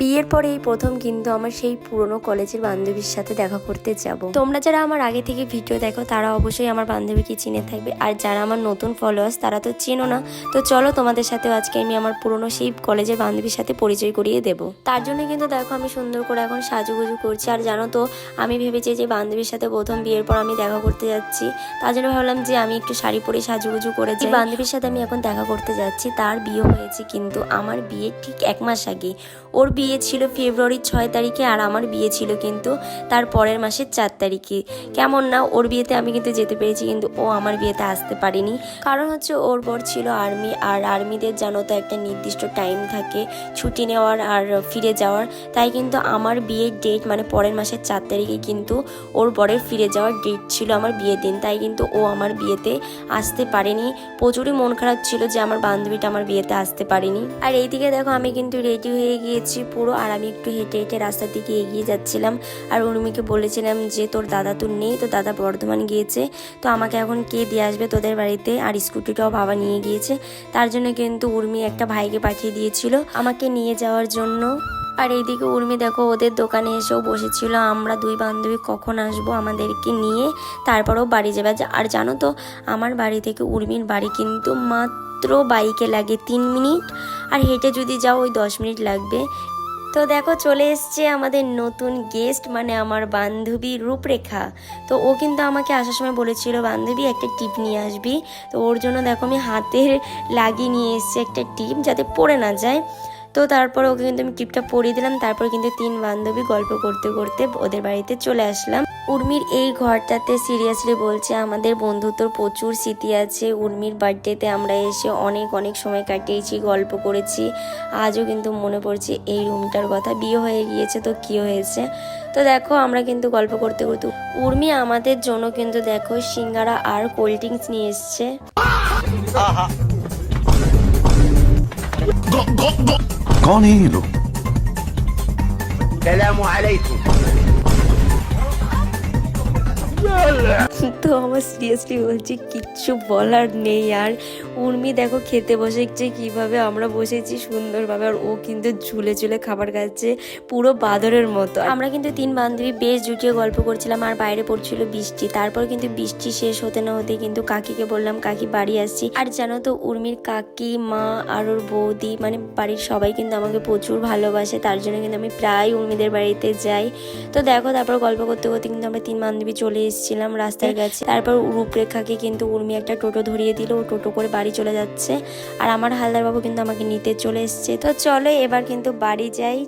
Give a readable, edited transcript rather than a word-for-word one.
বিয়ের পরে এই প্রথম কিন্তু আমার সেই পুরনো কলেজের বান্ধবীর সাথে দেখা করতে যাব। তোমরা যারা আমার আগে থেকে ভিডিও দেখো তারা অবশ্যই আমার বান্ধবীকে চিনে থাকবে, আর যারা আমার নতুন ফলোয়ার্স তারা তো চেনো না। তো চলো তোমাদের সাথেও আজকে আমি আমার পুরনো সেই কলেজের বান্ধবীর সাথে পরিচয় করিয়ে দেবো। তার জন্য কিন্তু দেখো আমি সুন্দর করে এখন সাজুগুজু করছি। আর জানো তো আমি ভেবেছি যে বান্ধবীর সাথে প্রথম বিয়ের পর আমি দেখা করতে যাচ্ছি, তার জন্য ভাবলাম যে আমি একটু শাড়ি পরে সাজুগুজু করে যাই। বান্ধবীর সাথে আমি এখন দেখা করতে যাচ্ছি। তার বিয়ে হয়েছে কিন্তু আমার বিয়ে ঠিক 1 মাস আগে। ওর বিয়ে ছিল ফেব্রুয়ারির 6 তারিখে, আর আমার বিয়ে ছিল কিন্তু তার পরের মাসের 4 তারিখে। কেমন না, ওর বিয়েতে আমি কিন্তু যেতে পেরেছি, কিন্তু ও আমার বিয়েতে আসতে পারিনি। কারণ হচ্ছে ওর বর ছিল আর্মি, আর আর্মিদের জানো তো একটা নির্দিষ্ট টাইম থাকে ছুটি নেওয়ার আর ফিরে যাওয়ার। তাই কিন্তু আমার বিয়ের ডেট মানে পরের মাসের 4 তারিখে কিন্তু ওর বরের ফিরে যাওয়ার ডেট ছিল আমার বিয়ের দিন। তাই কিন্তু ও আমার বিয়েতে আসতে পারেনি। প্রচুরই মন খারাপ ছিল যে আমার বান্ধবীটা আমার বিয়েতে আসতে পারেনি। আর এইদিকে দেখো আমি কিন্তু রেডি হয়ে গিয়েছি পুরো, আর আমি একটু হেঁটে হেঁটে রাস্তার দিকে এগিয়ে যাচ্ছিলাম। আর উর্মিকে বলেছিলাম যে তোর দাদা তো নেই, তো দাদা বর্ধমান গিয়েছে, তো আমাকে এখন কে দিয়ে আসবে তোদের বাড়িতে। আর স্কুটিটাও বাবা নিয়ে গিয়েছে, তার জন্য কিন্তু উর্মি একটা ভাইকে পাঠিয়ে দিয়েছিল আমাকে নিয়ে যাওয়ার জন্য। আর এইদিকে উর্মি দেখো ওদের দোকানে এসেও বসেছিল, আমরা দুই বান্ধবী কখন আসবো আমাদেরকে নিয়ে, তারপরেও বাড়ি যাবে। আর জানো তো আমার বাড়ি থেকে উর্মির বাড়ি কিন্তু মাত্র বাইকে লাগে 3 মিনিট, আর হেঁটে যদি যাও ওই 10 মিনিট লাগবে। তো দেখো চলে এসছে আমাদের নতুন গেস্ট, মানে আমার বান্ধবী রূপরেখা। তো ও কিন্তু আমাকে আসার সময় বলেছিল বান্ধবী একটা টিপ নিয়ে আসবি। তো ওর জন্য দেখো আমি হাতের লাগিয়ে নিয়ে এসেছি একটা টিপ, যাতে পড়ে না যায়। তো তারপর ওকে কিন্তু আমি টিপটা পরিয়ে দিলাম। তারপর কিন্তু 3 বান্ধবী গল্প করতে করতে ওদের বাড়িতে চলে আসলাম। উর্মির এই ঘরটাতে সিরিয়াসলি বলছে আমাদের বন্ধুত্বর প্রচুর স্মৃতি আছে। উর্মির বার্থডেতে আমরা এসে অনেক অনেক সময় কাটিয়েছি, গল্প করেছি। আজও কিন্তু মনে পড়ছে এই রুমটার কথা। বিয়ে হয়ে গিয়েছে তো কি হয়েছে। তো দেখো আমরা কিন্তু গল্প করতে করতে উর্মি আমাদের জন্য কিন্তু দেখো সিঙ্গারা আর কোল্ড ড্রিঙ্কস নিয়ে এসছে। कौन है ये लोग? السلام عليكم। তো আমার সিরিয়াসলি বলছি কিচ্ছু বলার নেই। আর উর্মি দেখো খেতে বসেছে কিভাবে, আমরা বসেছি সুন্দরভাবে, আর ও কিন্তু ঝুলে ঝুলে খাবার খাচ্ছে পুরো বাদরের মতো। আমরা কিন্তু 3 বান্ধবী বেশ জুটিয়ে গল্প করছিলাম, আর বাইরে পড়ছিল বৃষ্টি। তারপর কিন্তু বৃষ্টি শেষ হতে না হতে কিন্তু কাকিকে বললাম কাকি বাড়ি আসছি। আর জানো তো উর্মির কাকি, মা আর ওর বৌদি মানে বাড়ির সবাই কিন্তু আমাকে প্রচুর ভালোবাসে, তার জন্য কিন্তু আমি প্রায় উর্মিদের বাড়িতে যাই। তো দেখো তারপর গল্প করতে করতে কিন্তু আমরা 3 বান্ধবী চলে এসেছিলাম রাস্তায় গেছে। তারপর রূপরেখাকে কিন্তু উর্মি একটা টোটো ধরিয়ে দিল, ও টোটো করে বাড়ি চলে যাচ্ছে। আর আমার হালদার বাবু কিন্তু আমাকে নিতে চলে এসছে। তো চলো এবার কিন্তু বাড়ি যাই।